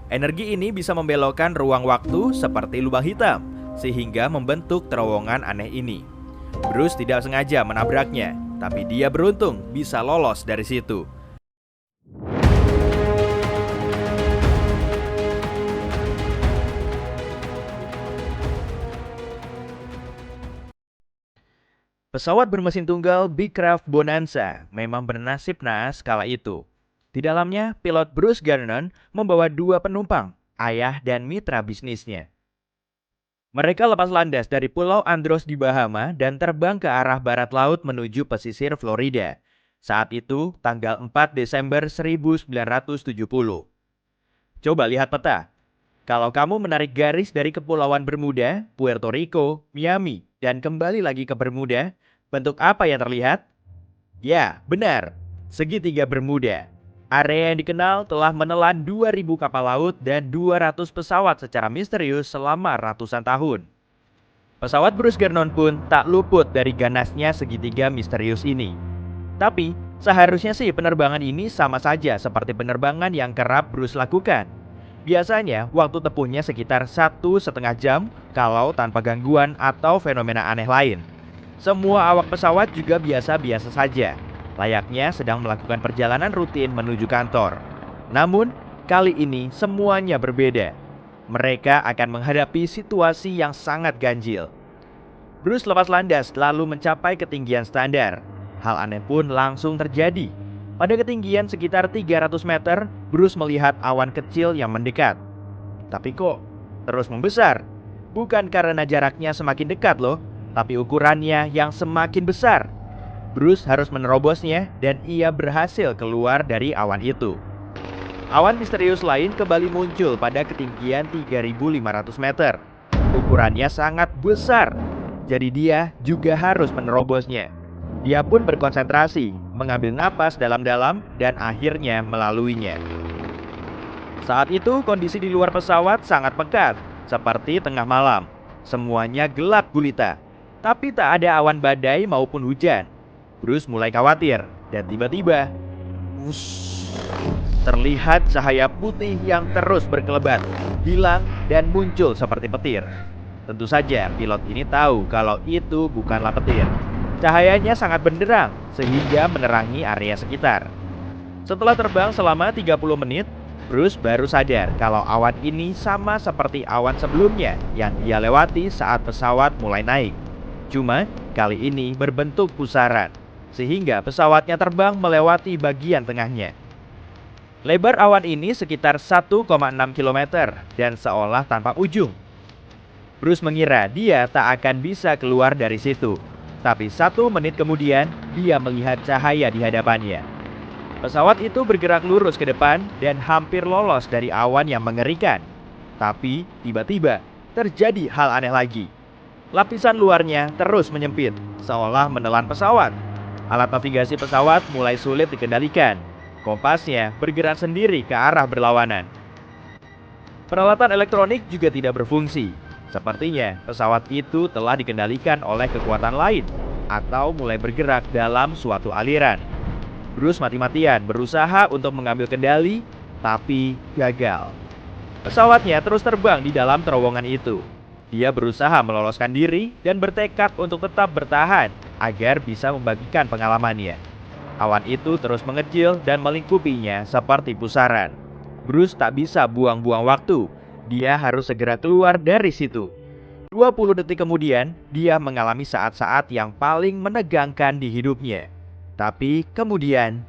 Energi ini bisa membelokkan ruang waktu seperti lubang hitam, sehingga membentuk terowongan aneh ini. Bruce tidak sengaja menabraknya, tapi dia beruntung bisa lolos dari situ. Pesawat bermesin tunggal Beechcraft Bonanza memang bernasib naas kala itu. Di dalamnya, pilot Bruce Garnon membawa dua penumpang, ayah dan mitra bisnisnya. Mereka lepas landas dari Pulau Andros di Bahama dan terbang ke arah barat laut menuju pesisir Florida. Saat itu, tanggal 4 Desember 1970. Coba lihat peta. Kalau kamu menarik garis dari Kepulauan Bermuda, Puerto Rico, Miami, dan kembali lagi ke Bermuda, bentuk apa yang terlihat? Ya, benar. Segitiga Bermuda. Area yang dikenal telah menelan 2.000 kapal laut dan 200 pesawat secara misterius selama ratusan tahun. Pesawat Bruce Gernon pun tak luput dari ganasnya segitiga misterius ini. Tapi, seharusnya sih penerbangan ini sama saja seperti penerbangan yang kerap Bruce lakukan. Biasanya, waktu tempuhnya sekitar 1,5 jam kalau tanpa gangguan atau fenomena aneh lain. Semua awak pesawat juga biasa-biasa saja, layaknya sedang melakukan perjalanan rutin menuju kantor. Namun, kali ini semuanya berbeda. Mereka akan menghadapi situasi yang sangat ganjil. Bruce lepas landas lalu mencapai ketinggian standar. Hal aneh pun langsung terjadi. Pada ketinggian sekitar 300 meter, Bruce melihat awan kecil yang mendekat. Tapi kok terus membesar? Bukan karena jaraknya semakin dekat loh, tapi ukurannya yang semakin besar. Bruce harus menerobosnya dan ia berhasil keluar dari awan itu. Awan misterius lain kembali muncul pada ketinggian 3.500 meter. Ukurannya sangat besar, jadi dia juga harus menerobosnya. Dia pun berkonsentrasi, mengambil napas dalam-dalam dan akhirnya melaluinya. Saat itu kondisi di luar pesawat sangat pekat, seperti tengah malam. Semuanya gelap gulita, tapi tak ada awan badai maupun hujan. Bruce mulai khawatir dan tiba-tiba terlihat cahaya putih yang terus berkelebat, hilang dan muncul seperti petir. Tentu saja pilot ini tahu kalau itu bukanlah petir. Cahayanya sangat benderang sehingga menerangi area sekitar. Setelah terbang selama 30 menit, Bruce baru sadar kalau awan ini sama seperti awan sebelumnya yang dia lewati saat pesawat mulai naik. Cuma kali ini berbentuk pusaran, sehingga pesawatnya terbang melewati bagian tengahnya. Lebar awan ini sekitar 1,6 km dan seolah tanpa ujung. Bruce mengira dia tak akan bisa keluar dari situ. Tapi 1 menit kemudian, dia melihat cahaya di hadapannya. Pesawat itu bergerak lurus ke depan dan hampir lolos dari awan yang mengerikan. Tapi tiba-tiba terjadi hal aneh lagi. Lapisan luarnya terus menyempit, seolah menelan pesawat. Alat navigasi pesawat mulai sulit dikendalikan. Kompasnya bergerak sendiri ke arah berlawanan. Peralatan elektronik juga tidak berfungsi. Sepertinya pesawat itu telah dikendalikan oleh kekuatan lain atau mulai bergerak dalam suatu aliran. Bruce mati-matian berusaha untuk mengambil kendali, tapi gagal. Pesawatnya terus terbang di dalam terowongan itu. Dia berusaha meloloskan diri dan bertekad untuk tetap bertahan agar bisa membagikan pengalamannya. Awan itu terus mengecil dan melingkupinya seperti pusaran. Bruce tak bisa buang-buang waktu. Dia harus segera keluar dari situ. 20 detik kemudian, dia mengalami saat-saat yang paling menegangkan di hidupnya. Tapi kemudian,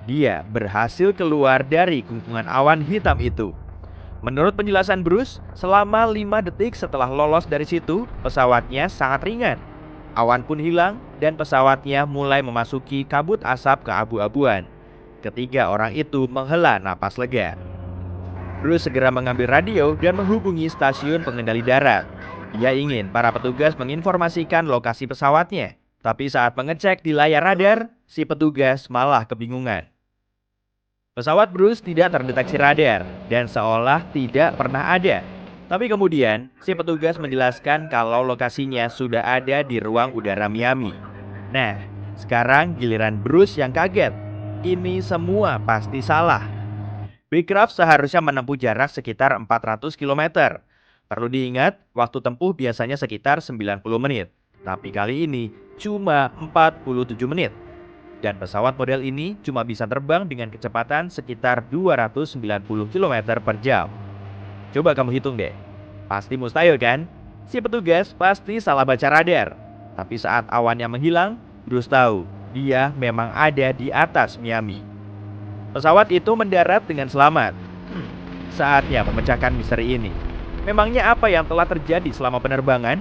dia berhasil keluar dari kungkungan awan hitam itu. Menurut penjelasan Bruce, selama 5 detik setelah lolos dari situ, pesawatnya sangat ringan. Awan pun hilang dan pesawatnya mulai memasuki kabut asap keabu-abuan. Ketiga orang itu menghela napas lega. Bruce segera mengambil radio dan menghubungi stasiun pengendali darat. Dia ingin para petugas menginformasikan lokasi pesawatnya. Tapi saat mengecek di layar radar, si petugas malah kebingungan. Pesawat Bruce tidak terdeteksi radar dan seolah tidak pernah ada. Tapi kemudian, si petugas menjelaskan kalau lokasinya sudah ada di ruang udara Miami. Nah, sekarang giliran Bruce yang kaget. Ini semua pasti salah. Beechcraft seharusnya menempuh jarak sekitar 400 km. Perlu diingat, waktu tempuh biasanya sekitar 90 menit. Tapi kali ini cuma 47 menit. Dan pesawat model ini cuma bisa terbang dengan kecepatan sekitar 290 km per jam. Coba kamu hitung deh. Pasti mustahil kan? Si petugas pasti salah baca radar. Tapi saat awannya menghilang, Bruce tahu dia memang ada di atas Miami. Pesawat itu mendarat dengan selamat. Saatnya memecahkan misteri ini. Memangnya apa yang telah terjadi selama penerbangan?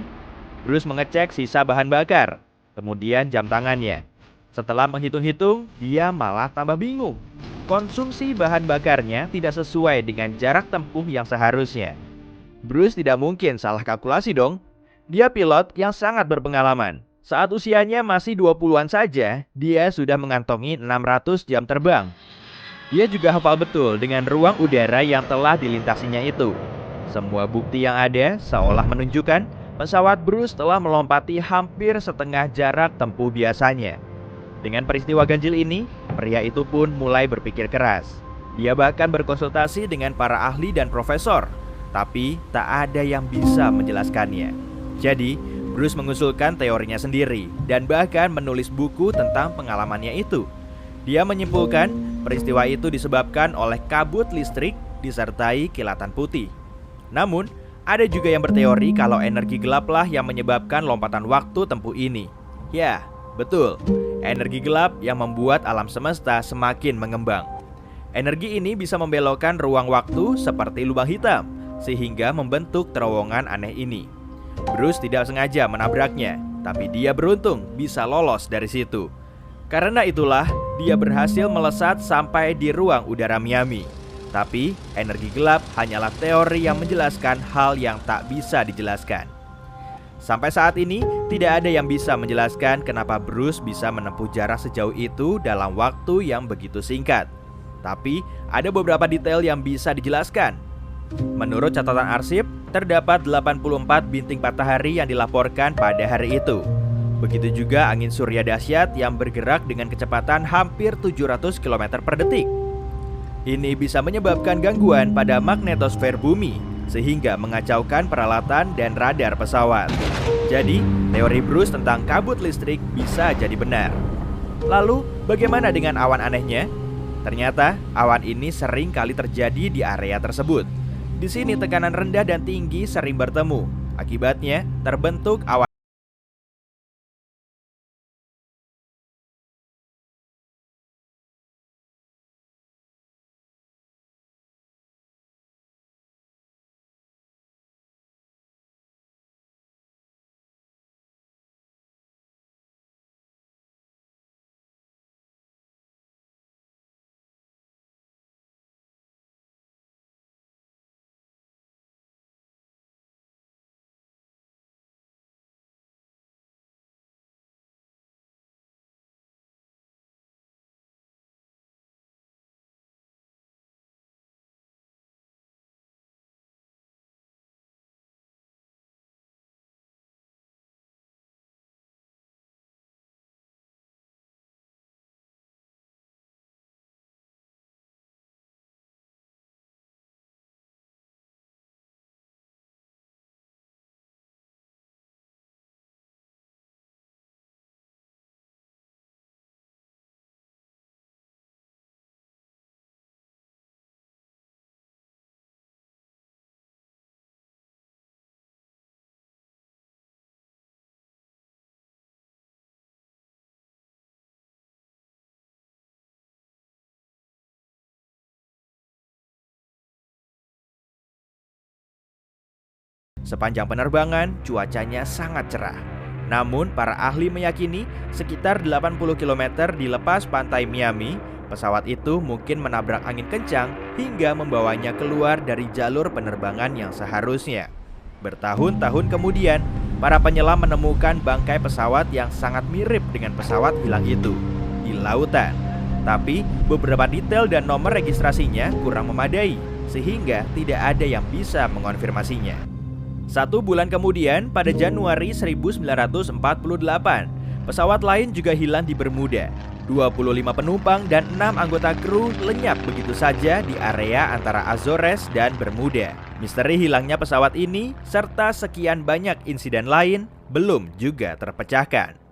Bruce mengecek sisa bahan bakar, kemudian jam tangannya. Setelah menghitung-hitung, dia malah tambah bingung. Konsumsi bahan bakarnya tidak sesuai dengan jarak tempuh yang seharusnya. Bruce tidak mungkin salah kalkulasi dong. Dia pilot yang sangat berpengalaman. Saat usianya masih 20-an saja, dia sudah mengantongi 600 jam terbang. Dia juga hafal betul dengan ruang udara yang telah dilintasinya itu. Semua bukti yang ada seolah menunjukkan pesawat Bruce telah melompati hampir setengah jarak tempuh biasanya. Dengan peristiwa ganjil ini, pria itu pun mulai berpikir keras. Dia bahkan berkonsultasi dengan para ahli dan profesor, tapi tak ada yang bisa menjelaskannya. Jadi, Bruce mengusulkan teorinya sendiri dan bahkan menulis buku tentang pengalamannya itu. Dia menyimpulkan peristiwa itu disebabkan oleh kabut listrik disertai kilatan putih. Namun, ada juga yang berteori kalau energi gelaplah yang menyebabkan lompatan waktu tempuh ini. Ya, betul. Energi gelap yang membuat alam semesta semakin mengembang. Energi ini bisa membelokkan ruang waktu seperti lubang hitam, sehingga membentuk terowongan aneh ini. Bruce tidak sengaja menabraknya, tapi dia beruntung bisa lolos dari situ. Karena itulah, dia berhasil melesat sampai di ruang udara Miami. Tapi, energi gelap hanyalah teori yang menjelaskan hal yang tak bisa dijelaskan. Sampai saat ini, tidak ada yang bisa menjelaskan kenapa Bruce bisa menempuh jarak sejauh itu dalam waktu yang begitu singkat. Tapi, ada beberapa detail yang bisa dijelaskan. Menurut catatan arsip, terdapat 84 bintik matahari yang dilaporkan pada hari itu. Begitu juga angin surya dahsyat yang bergerak dengan kecepatan hampir 700 km per detik. Ini bisa menyebabkan gangguan pada magnetosfer bumi, sehingga mengacaukan peralatan dan radar pesawat. Jadi, teori Bruce tentang kabut listrik bisa jadi benar. Lalu, bagaimana dengan awan anehnya? Ternyata, awan ini sering kali terjadi di area tersebut. Di sini tekanan rendah dan tinggi sering bertemu. Akibatnya, terbentuk awan. Sepanjang penerbangan, cuacanya sangat cerah. Namun, para ahli meyakini sekitar 80 km di lepas pantai Miami, pesawat itu mungkin menabrak angin kencang hingga membawanya keluar dari jalur penerbangan yang seharusnya. Bertahun-tahun kemudian, para penyelam menemukan bangkai pesawat yang sangat mirip dengan pesawat hilang itu di lautan. Tapi, beberapa detail dan nomor registrasinya kurang memadai, sehingga tidak ada yang bisa mengonfirmasinya. 1 bulan kemudian, pada Januari 1948, pesawat lain juga hilang di Bermuda. 25 penumpang dan 6 anggota kru lenyap begitu saja di area antara Azores dan Bermuda. Misteri hilangnya pesawat ini serta sekian banyak insiden lain belum juga terpecahkan.